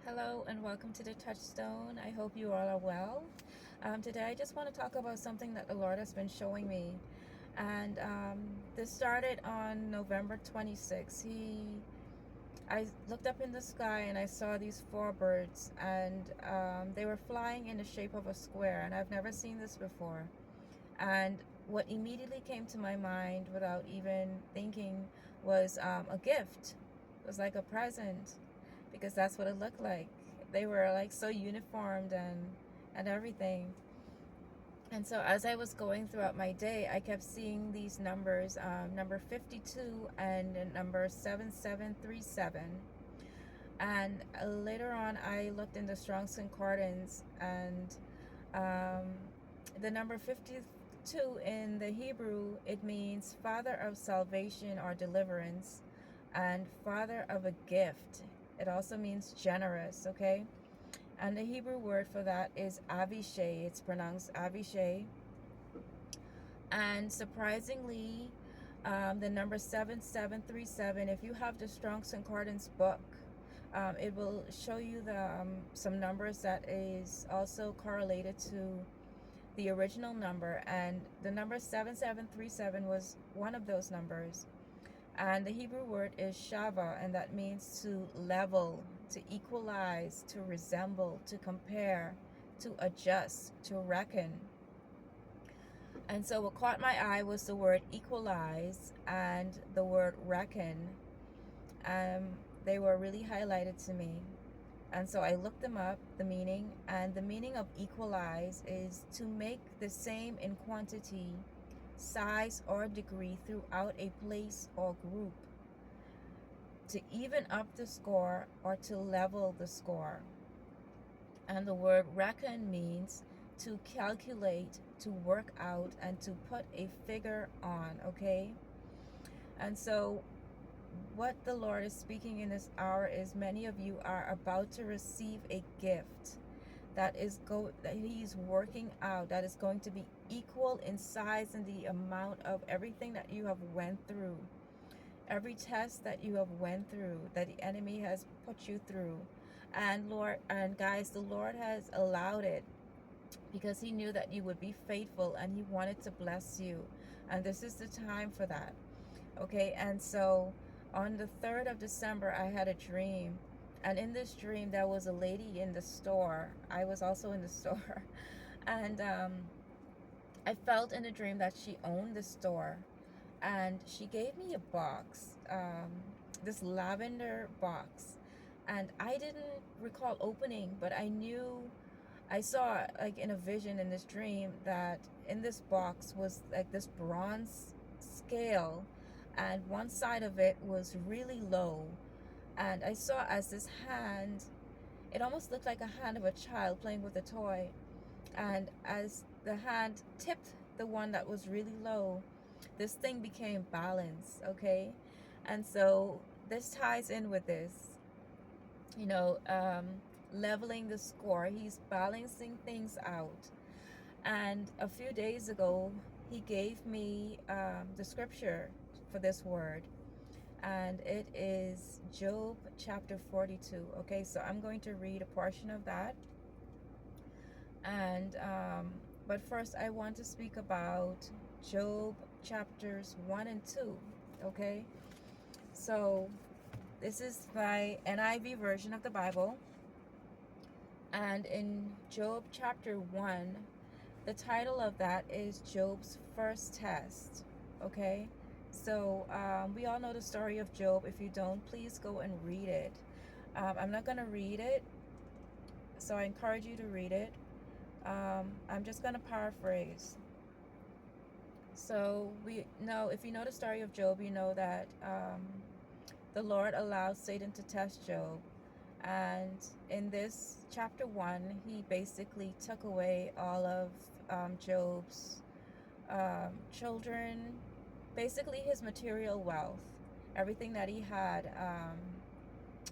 Hello and welcome to the Touchstone. I hope you all are well. Today I just want to talk about something that the Lord has been showing me. And this started on November 26th. I looked up in the sky and I saw these four birds, and they were flying in the shape of a square, and I've never seen this before. And what immediately came to my mind without even thinking was a gift. It was like a present, because that's what it looked like. They were like so uniformed and everything. And so as I was going throughout my day, I kept seeing these numbers, number 52 and number 7737. And later on, I looked in the Strong's Concordance, and um, the number 52 in the Hebrew, it means father of salvation or deliverance, and father of a gift. It also means generous, okay? And the Hebrew word for that is Avishai. It's pronounced Avishai. And surprisingly, the number 7737, if you have the Strong's Concordance book, it will show you some numbers that is also correlated to the original number. And the number 7737 was one of those numbers. And the Hebrew word is shava, and that means to level, to equalize, to resemble, to compare, to adjust, to reckon. And so what caught my eye was the word equalize and the word reckon. They were really highlighted to me. And so I looked them up, the meaning, and the meaning of equalize is to make the same in quantity, size, or degree throughout a place or group, to even up the score or to level the score. And the word reckon means to calculate, to work out, and to put a figure on, okay? And so what the Lord is speaking in this hour is many of you are about to receive a gift that he's working out, that is going to be equal in size and the amount of everything that you have went through, every test that you have went through, that the enemy has put you through. And guys, the Lord has allowed it because he knew that you would be faithful, and he wanted to bless you, and this is the time for that, okay? And so on the 3rd of December, I had a dream. And in this dream, there was a lady in the store. I was also in the store. And I felt in the dream that she owned the store. And she gave me a box, this lavender box. And I didn't recall opening, but I saw, like in a vision in this dream, that in this box was like this bronze scale, and one side of it was really low. And I saw as this hand, it almost looked like a hand of a child playing with a toy. And as the hand tipped the one that was really low, this thing became balanced, okay? And so this ties in with this, you know, leveling the score. He's balancing things out. And a few days ago, he gave me the scripture for this word, and it is Job chapter 42. Okay, so I'm going to read a portion of that. And but first, I want to speak about Job chapters 1 and 2. Okay, so this is my NIV version of the Bible. And in Job chapter 1, the title of that is Job's first test. Okay, so we all know the story of Job. If you don't, please go and read it. I'm not going to read it, so I encourage you to read it. I'm just going to paraphrase. So we know, if you know the story of Job, you know that the Lord allowed Satan to test Job. And in this chapter 1, he basically took away all of Job's children, basically his material wealth, everything that he had,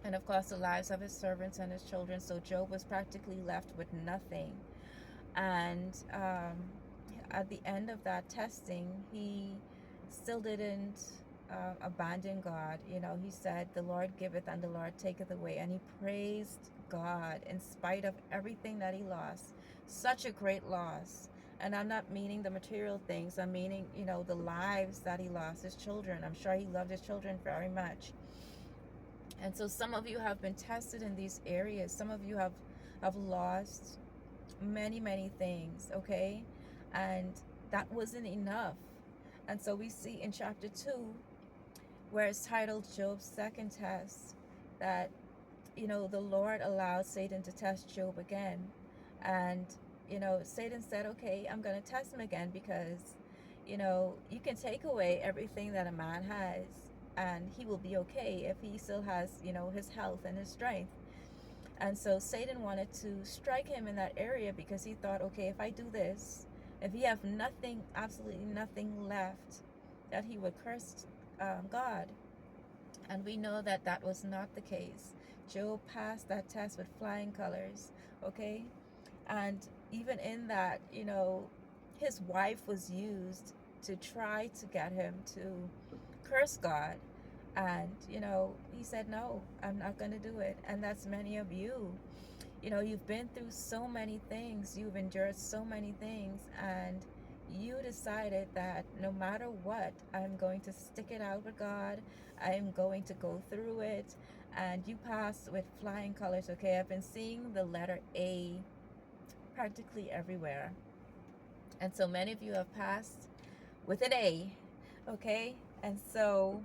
and of course the lives of his servants and his children. So Job was practically left with nothing. And at the end of that testing, he still didn't abandon God. You know, he said, "The Lord giveth and the Lord taketh away," and he praised God in spite of everything that he lost. Such a great loss. And I'm not meaning the material things. I'm meaning, the lives that he lost, his children. I'm sure he loved his children very much. And so some of you have been tested in these areas. Some of you have lost many, many things, okay? And that wasn't enough. And so we see in chapter 2, where it's titled Job's second test, that, the Lord allowed Satan to test Job again. And, Satan said, okay, I'm going to test him again because, you can take away everything that a man has and he will be okay if he still has, his health and his strength. And so Satan wanted to strike him in that area because he thought, okay, if I do this, if he have nothing, absolutely nothing left, that he would curse God. And we know that that was not the case. Job passed that test with flying colors, okay? And even in that, his wife was used to try to get him to curse God. And, he said, no, I'm not going to do it. And that's many of you. You've been through so many things. You've endured so many things. And you decided that no matter what, I'm going to stick it out with God. I'm going to go through it. And you passed with flying colors, okay? I've been seeing the letter A practically everywhere. And so many of you have passed with an A, okay? And so,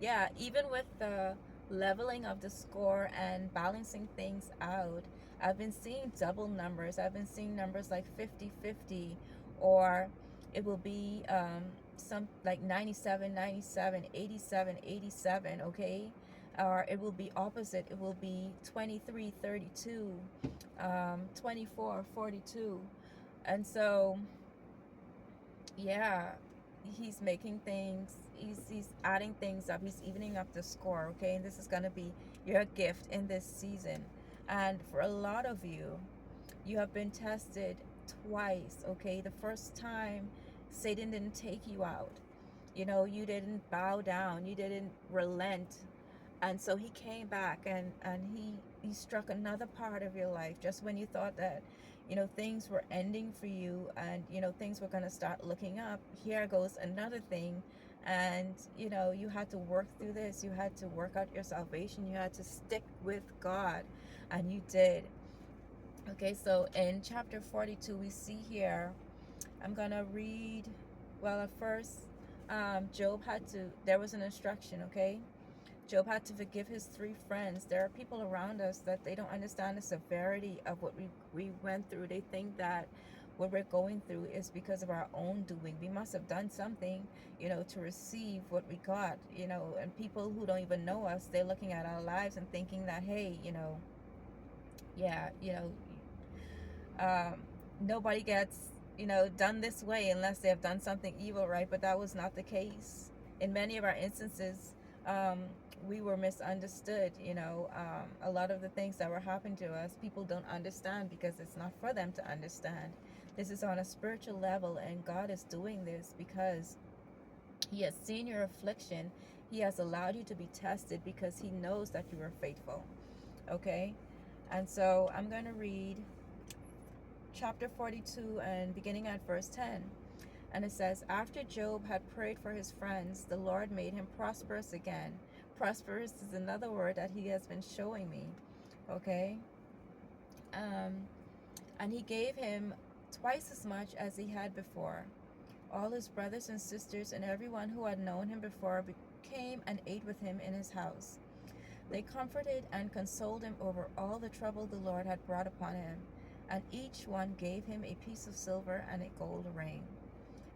yeah, even with the leveling of the score and balancing things out, I've been seeing double numbers. I've been seeing numbers like 50-50, or it will be some like 97, 97, 87, 87, okay? Or it will be opposite. It will be 23, 32, 24, 42. And so, yeah, he's making things, he's adding things up, he's evening up the score, okay? And this is going to be your gift in this season. And for a lot of you, you have been tested twice, okay? The first time, Satan didn't take you out. You didn't bow down, you didn't relent. And so he came back and he struck another part of your life just when you thought that, things were ending for you and, things were going to start looking up. Here goes another thing. And, you had to work through this. You had to work out your salvation. You had to stick with God. And you did. Okay, so in chapter 42, we see here, I'm going to read, well, at first, Job there was an instruction, okay? Job had to forgive his 3 friends. There are people around us that they don't understand the severity of what we went through. They think that what we're going through is because of our own doing. We must have done something, to receive what we got, and people who don't even know us, they're looking at our lives and thinking that, hey, yeah, nobody gets, done this way unless they have done something evil, right? But that was not the case. In many of our instances, we were misunderstood. A lot of the things that were happening to us, people don't understand because it's not for them to understand. This is on a spiritual level, and God is doing this because he has seen your affliction. He has allowed you to be tested because he knows that you are faithful, okay? And so I'm going to read chapter 42 and beginning at verse 10. And it says, after Job had prayed for his friends, the Lord made him prosperous again. Prosperous is another word that he has been showing me, okay? And he gave him twice as much as he had before. All his brothers and sisters and everyone who had known him before came and ate with him in his house. They comforted and consoled him over all the trouble the Lord had brought upon him, and each one gave him a piece of silver and a gold ring.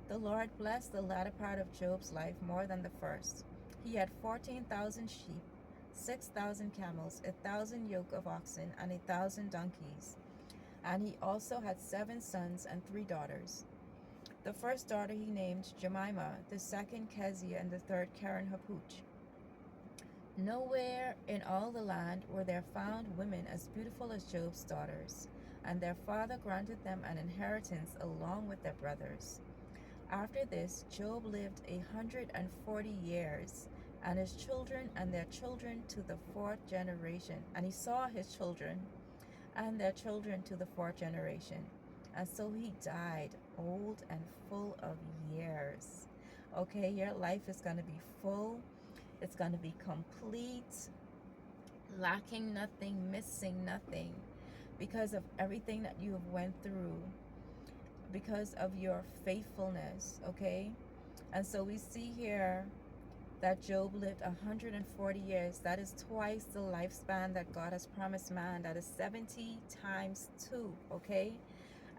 The Lord blessed the latter part of Job's life more than the first. He had 14,000 sheep, 6,000 camels, 1,000 yoke of oxen, and 1,000 donkeys. And he also had 7 sons and 3 daughters. The first daughter he named Jemimah, the second Keziah, and the third Karen Happuch. Nowhere in all the land were there found women as beautiful as Job's daughters, and their father granted them an inheritance along with their brothers. After this, Job lived 140 years, and his children and their children to the fourth generation. And he saw his children and their children to the fourth generation. And so he died old and full of years. Okay, your life is going to be full, it's going to be complete, lacking nothing, missing nothing, because of everything that you have went through, because of your faithfulness. Okay, and so we see here that Job lived 140 years. That is twice the lifespan that God has promised man. That is 70 times 2, okay?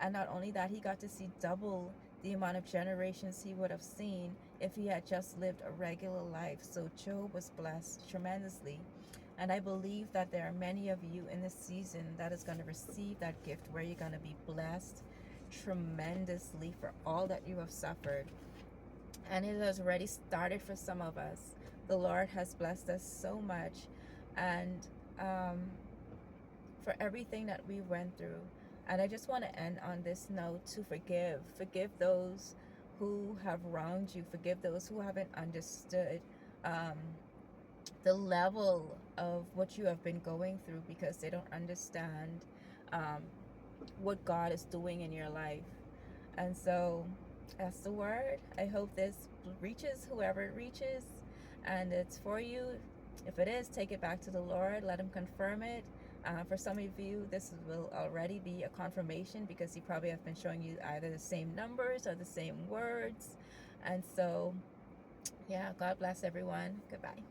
And not only that, he got to see double the amount of generations he would have seen if he had just lived a regular life. So Job was blessed tremendously. And I believe that there are many of you in this season that is going to receive that gift, where you're going to be blessed tremendously for all that you have suffered. And it has already started for some of us. The Lord has blessed us so much, and for everything that we went through. And I just want to end on this note to forgive those who have wronged you, forgive those who haven't understood the level of what you have been going through, because they don't understand what God is doing in your life. And so that's the word. I hope this reaches whoever it reaches, and it's for you. If it is, take it back to the Lord. Let him confirm it. For some of you, this will already be a confirmation, because he probably have been showing you either the same numbers or the same words. And so, yeah, God bless everyone. Goodbye.